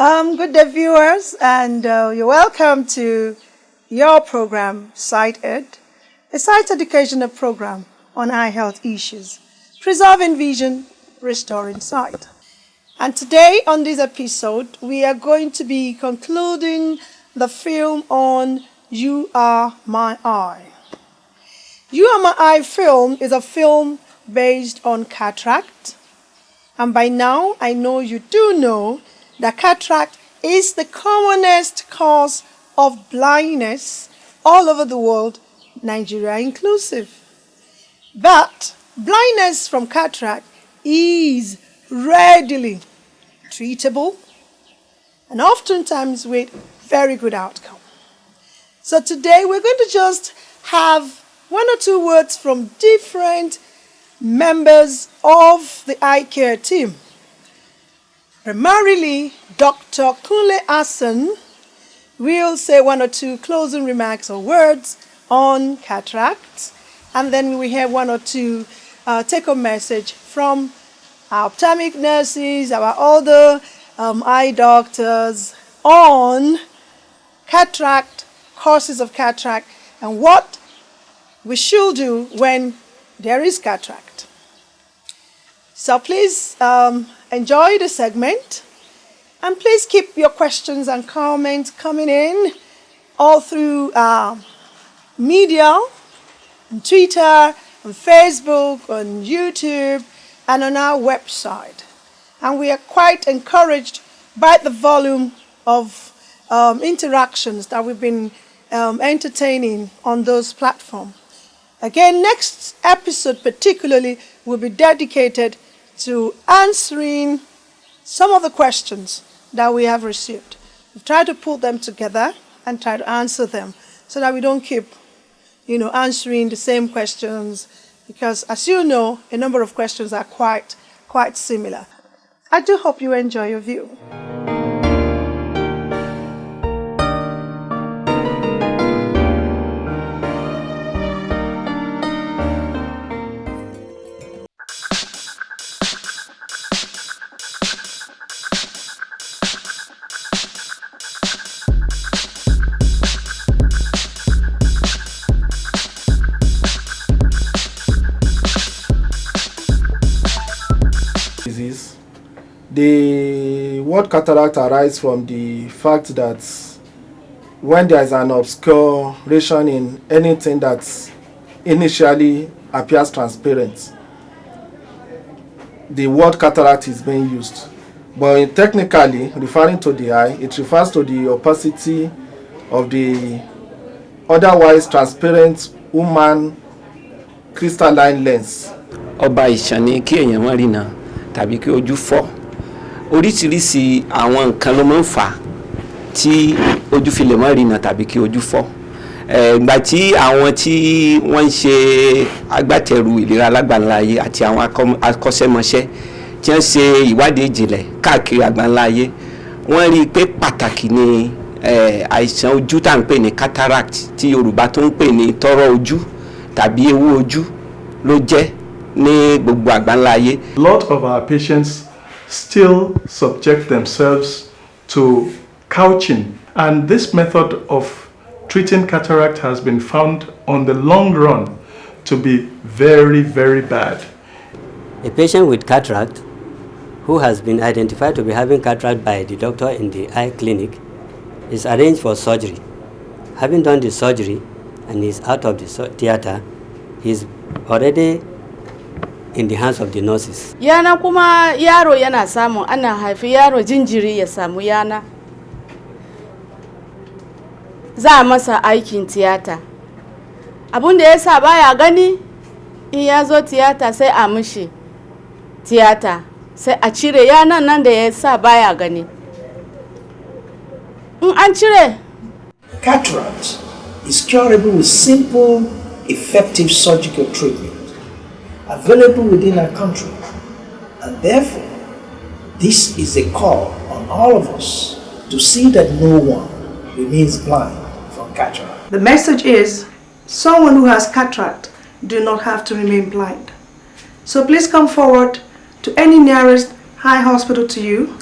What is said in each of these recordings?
Good day, viewers, and you're welcome to your program, Sight Ed, a sight educational program on eye health issues, preserving vision, restoring sight. And today on this episode, we are going to be concluding the film on You Are My Eye. You Are My Eye film is a film based on cataract. And by now, I know you do know that cataract is the commonest cause of blindness all over the world, Nigeria inclusive. But blindness from cataract is readily treatable and oftentimes with very good outcome. So today we're going to just have one or two words from different members of the eye care team. Primarily, Dr. Kunle Hassan will say one or two closing remarks or words on cataracts, and then we will have one or two take-home message from our ophthalmic nurses, our other eye doctors on cataract, causes of cataract, and what we should do when there is cataract. So please enjoy the segment, and please keep your questions and comments coming in all through media, on Twitter, on Facebook, on YouTube, and on our website. And we are quite encouraged by the volume of interactions that we've been entertaining on those platforms. Again, next episode particularly will be dedicated to answering some of the questions that we have received. We've tried to put them together and try to answer them so that we don't keep, answering the same questions, because as you know, a number of questions are quite similar. I do hope you enjoy your view. The word cataract arises from the fact that when there is an obscuration in anything that initially appears transparent, the word cataract is being used. But technically, referring to the eye, it refers to the opacity of the otherwise transparent human crystalline lens. Ọba ìṣàní kí èèyàn má rí náà tàbí kí ojú fọ́. Oríṣiríṣi àwọn nǹkan ló máa ń fà tí ojú fi lè má rí náà tàbí kí ojú fọ́. Ìgbà tí àwọn tí wọ́n ń ṣe agbátẹrù ìlera lágbàńláyé àti àwọn akọ́ṣẹ́mọṣẹ́ tí wọ́n ṣe ìwádìí ìjìnlẹ̀ káàkiri àgbáńláyé, wọ́n rí i pé pàtàkì ni àìsàn ojú tá à ń pè ní cataract tí Yorùbá tó ń pè ní tọ́rọ́ ojú tàbí ewu ojú ló jẹ́ ní gbogbo àgbáńláyé. A lot of our patients still subject themselves to couching, and this method of treating cataract has been found on the long run to be very, very bad. A patient with cataract who has been identified to be having cataract by the doctor in the eye clinic is arranged for surgery. Having done the surgery and is out of the theater, he is already in the hands of the nurses. Yana kuma yaro yana samu, ana haifi yaro jinjiri ya samu yana. Za a masa aikin tiyata. Abun da yasa baya gani, in ya zo tiyata sai a mishi tiyata, sai a cire yanan nan da yasa baya gani. In an cire. Cataract is curable with simple, effective surgical treatment available within our country, and therefore this is a call on all of us to see that no one remains blind from cataract. The message is, someone who has cataract do not have to remain blind. So please come forward to any nearest eye hospital to you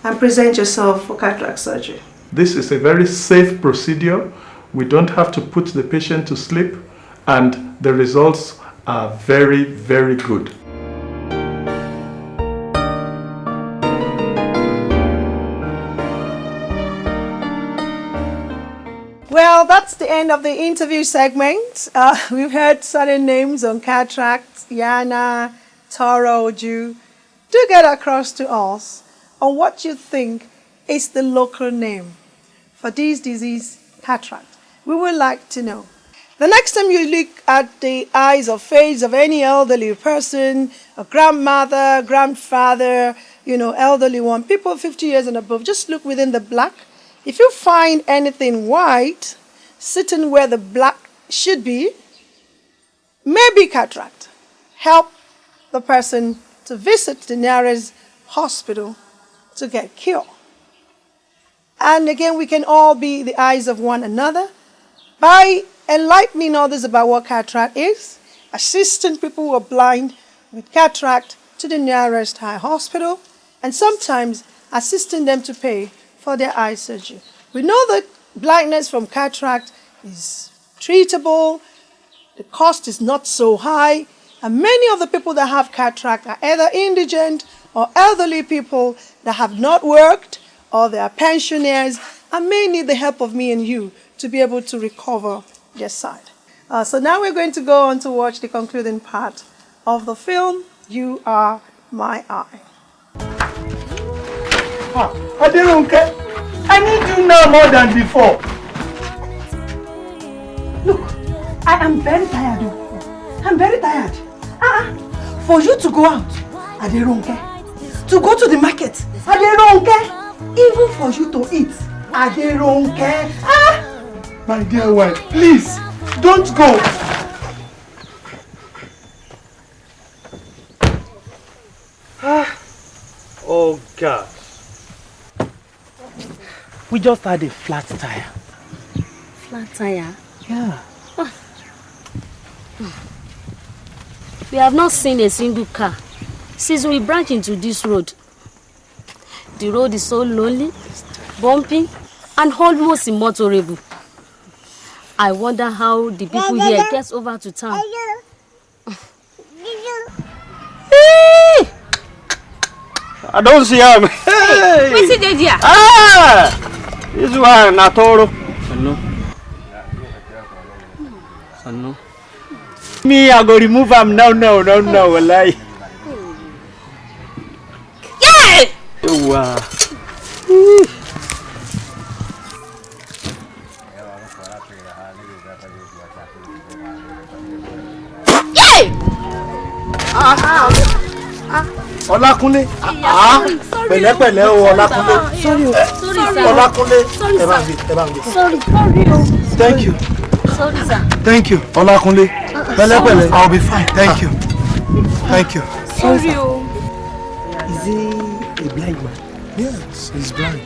and present yourself for cataract surgery. This is a very safe procedure. We don't have to put the patient to sleep, and the results are very, very good. Well, that's the end of the interview segment. We've heard certain names on cataracts, Yana, Toro, Ju. Do get across to us on what you think is the local name for this disease, cataract. We would like to know. The next time you look at the eyes or face of any elderly person, a grandmother, grandfather, elderly one, people 50 years and above, just look within the black. If you find anything white sitting where the black should be, maybe cataract. Help the person to visit the nearest hospital to get cured. And again, we can all be the eyes of one another by enlightening others about what cataract is, assisting people who are blind with cataract to the nearest eye hospital, and sometimes assisting them to pay for their eye surgery. We know that blindness from cataract is treatable, the cost is not so high, and many of the people that have cataract are either indigent or elderly people that have not worked, or they are pensioners and may need the help of me and you to be able to recover their sight. So now we're going to go on to watch the concluding part of the film, You Are My Eye. I need you now more than before. Look, I am very tired. I'm very tired. For you to go out, Aderonke. To go to the market, Aderonke. Even for you to eat, Aderonke. My dear wife, please, don't go. Oh God. We just had a flat tire. Flat tire? Yeah. We have not seen a single car since we branched into this road. The road is so lonely, bumpy, and almost immotorable. I wonder how the people here get over to town. I don't see him. Hey! What's it there? This one, Natoro. Sanu. Me, I go remove him now, wallahi. Yay! Wow. Yay! Olakunle. Pẹ̀lẹ́pẹ̀lẹ́ o Olakunle. Sorry, sir. Olakunle. Sorry. Thank you. Sorry, sir. Thank you. Olakunle. Pẹ̀lẹ́pẹ̀lẹ́. I'll be fine. Thank you. Thank you. Sorry. Is he a blind man? Yes, he's blind.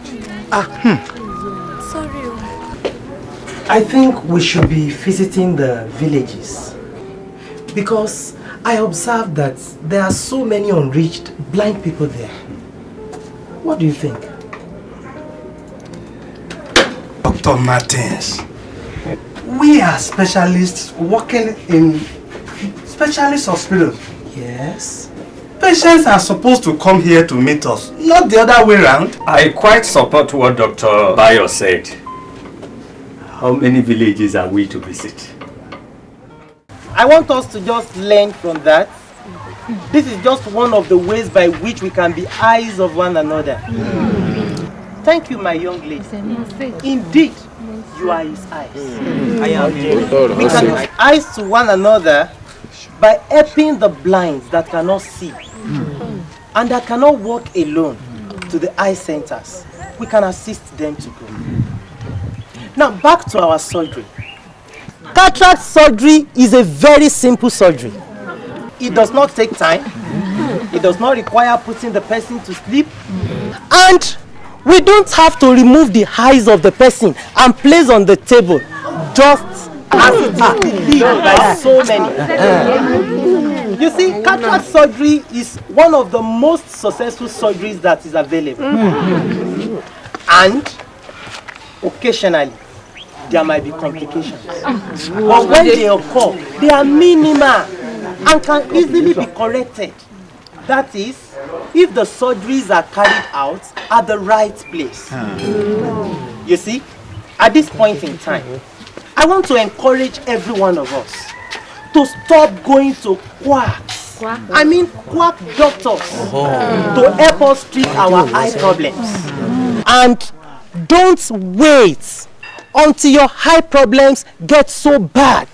Sorry. I think we should be visiting the villages because I observed that there are so many unreached blind people there. What do you think? Dr. Martins, we are specialists working in specialist hospitals. Yes. Patients are supposed to come here to meet us, not the other way around. I quite support what Dr. Bayo said. How many villages are we to visit? I want us to just learn from that. This is just one of the ways by which we can be eyes of one another. Thank you, my young lady. Indeed, you are his eyes. I am. We can be eyes to one another by helping the blind that cannot see and that cannot walk alone to the eye centers. We can assist them to go. Now, back to our surgery. Cataract surgery is a very simple surgery. It does not take time. It does not require putting the person to sleep. And we don't have to remove the eyes of the person and place on the table, just as it is believed by so many. You see, cataract surgery is one of the most successful surgeries that is available. And occasionally, there might be complications. But when they occur, they are minimal and can easily be corrected. That is, if the surgeries are carried out at the right place. You see, at this point in time, I want to encourage every one of us to stop going to quacks. Quack doctors to help us treat our eye problems. And don't wait until your eye problems get so bad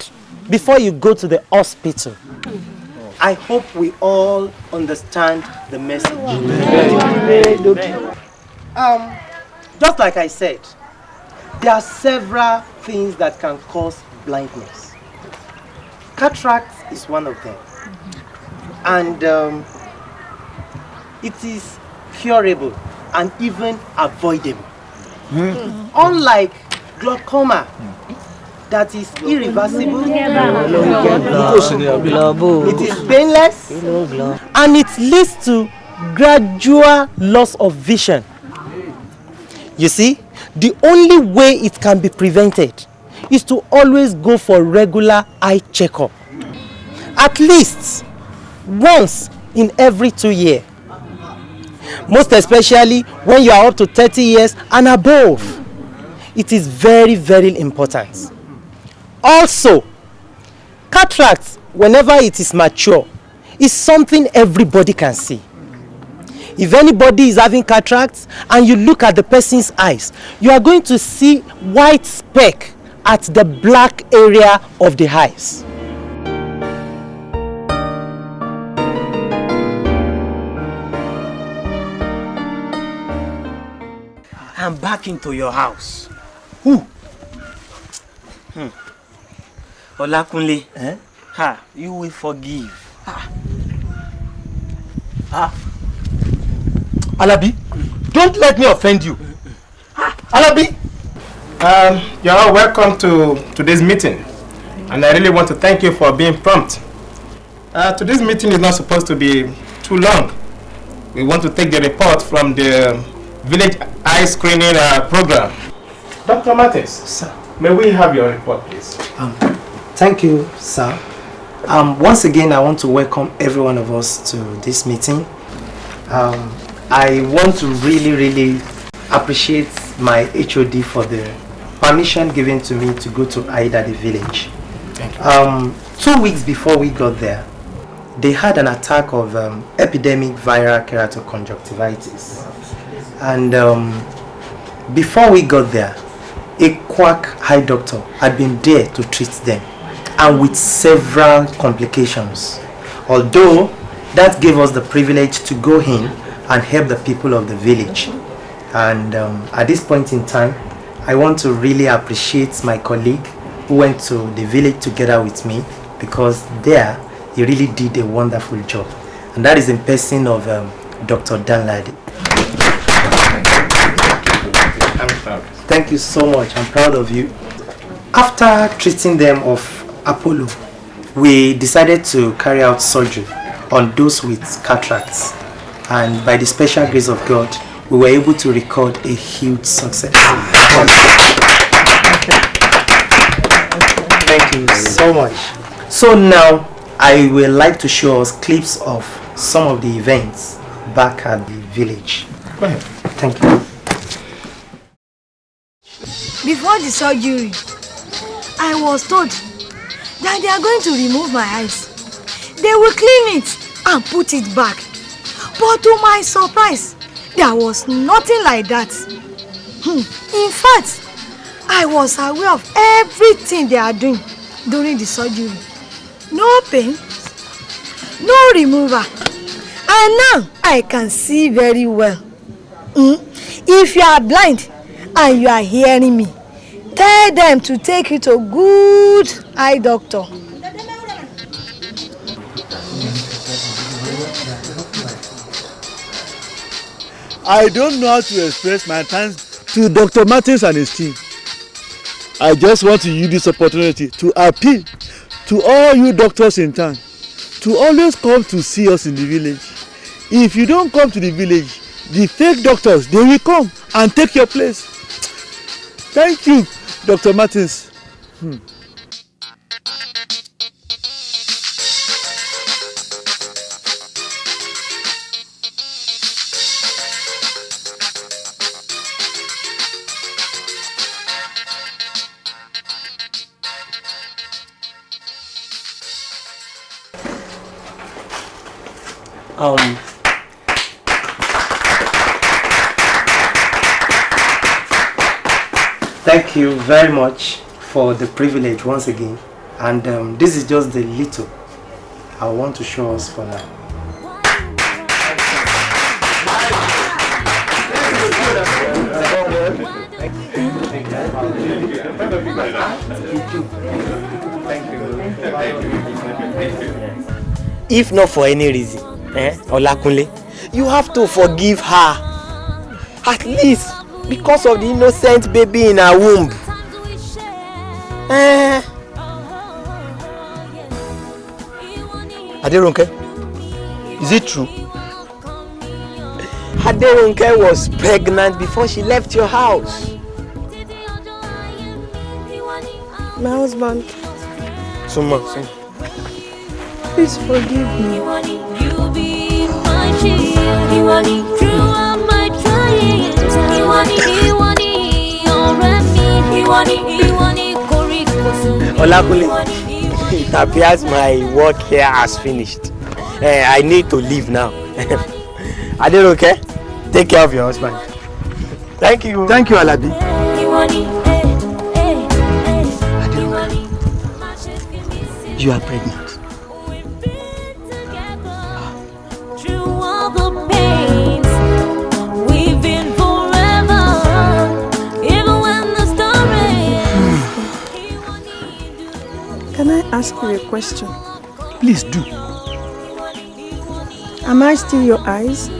before you go to the hospital. I hope we all understand the message. Just like I said, there are several things that can cause blindness. Cataract is one of them. And it is curable and even avoidable. Unlike glaucoma, that is irreversible, it is painless, and it leads to gradual loss of vision. You see, the only way it can be prevented is to always go for regular eye checkup. At least once in every 2 years. Most especially when you are up to 30 years and above. It is very, very important. Also, cataract, whenever it is mature, is something everybody can see. If anybody is having cataracts and you look at the person's eyes, you are going to see white speck at the black area of the eyes. I'm back into your house. Who? Olakunle, you will forgive. Alabi, don't let me offend you. Alabi, you're all welcome to today's meeting, and I really want to thank you for being prompt. Today's meeting is not supposed to be too long. We want to take the report from the village eye screening program. Dr. Martins, sir, may we have your report, please? Thank you, sir. Once again, I want to welcome every one of us to this meeting. I want to really appreciate my HOD for the permission given to me to go to Aida, the village. Thank you. 2 weeks before we got there, they had an attack of epidemic viral keratoconjunctivitis. And before we got there, a quack eye doctor had been there to treat them, and with several complications. Although that gave us the privilege to go in and help the people of the village. And at this point in time, I want to really appreciate my colleague who went to the village together with me, because there he really did a wonderful job. And that is in person of Dr. Danladi. I'm proud. Thank you so much. I'm proud of you. After treating them of Apollo, we decided to carry out surgery on those with cataracts. And by the special grace of God, we were able to record a huge success. Thank you so much. So now, I would like to show us clips of some of the events back at the village. Go ahead. Thank you. Before the surgery, I was told that they are going to remove my eyes. They will clean it and put it back. But to my surprise, there was nothing like that. In fact, I was aware of everything they are doing during the surgery. No pain, no removal. And now I can see very well. If you are blind and you are hearing me, tell them to take you to a good eye doctor. I don't know how to express my thanks to Dr. Martins and his team. I just want to use this opportunity to appeal to all you doctors in town to always come to see us in the village. If you don't come to the village, the fake doctors, they will come and take your place. Thank you, Dr. Martins. Thank you very much for the privilege once again. And this is just the little I want to show us for now. If not for any reason, Olakunle, you have to forgive her. At least because of the innocent baby in her womb. Aderonke, is it true? Aderonke was pregnant before she left your house. My husband. Suma. Please forgive me. Olakunle, it appears my work here has finished. I need to leave now. Aderonke, take care of your husband. Thank you. Thank you, Alabi. Aderonke, you are pregnant. Can I ask you a question? Please do. Am I still your eyes?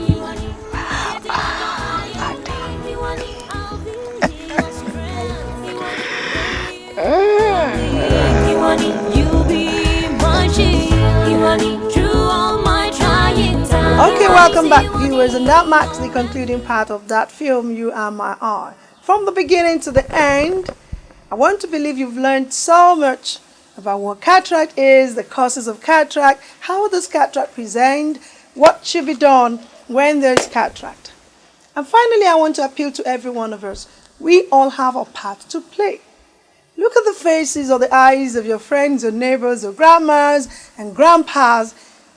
Okay, welcome back, viewers, and that marks the concluding part of that film, You Are My Eye. From the beginning to the end, I want to believe you've learned so much about what cataract is, the causes of cataract, how does cataract present, what should be done when there's cataract. And finally, I want to appeal to every one of us. We all have a part to play. Look at the faces or the eyes of your friends, your neighbors, your grandmas and grandpas.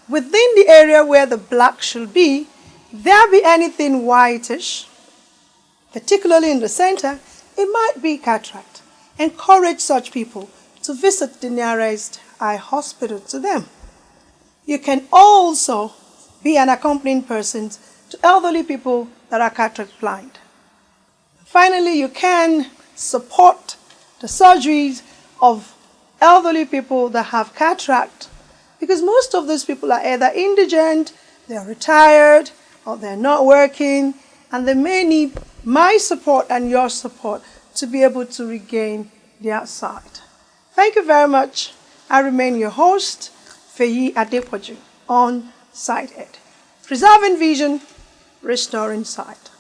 Within the area where the black should be, if there be anything whitish, particularly in the center, it might be cataract. Encourage such people to visit the nearest eye hospital to them. You can also be an accompanying person to elderly people that are cataract blind. Finally, you can support the surgeries of elderly people that have cataract, because most of those people are either indigent, they're retired, or they're not working, and they may need my support and your support to be able to regain their sight. Thank you very much. I remain your host, Feyi Adepoju, on Sighted. Preserving vision, restoring sight.